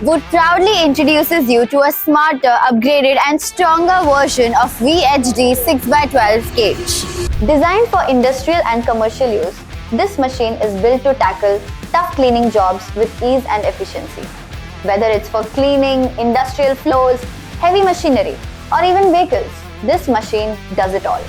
Voot proudly introduces you to a smarter, upgraded and stronger version of VHD 6x12 cage. Designed for industrial and commercial use, this machine is built to tackle tough cleaning jobs with ease and efficiency. Whether it's for cleaning, industrial floors, heavy machinery, or even vehicles, this machine does it all.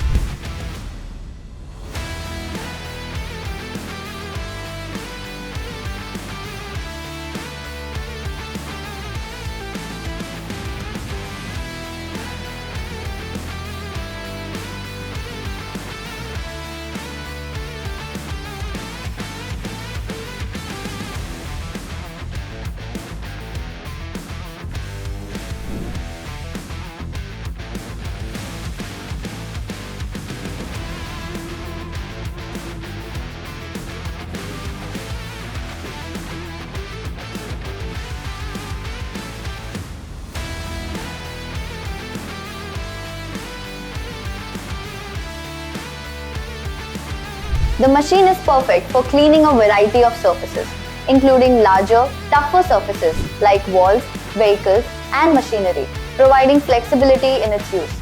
The machine is perfect for cleaning a variety of surfaces, including larger, tougher surfaces like walls, vehicles, and machinery, providing flexibility in its use.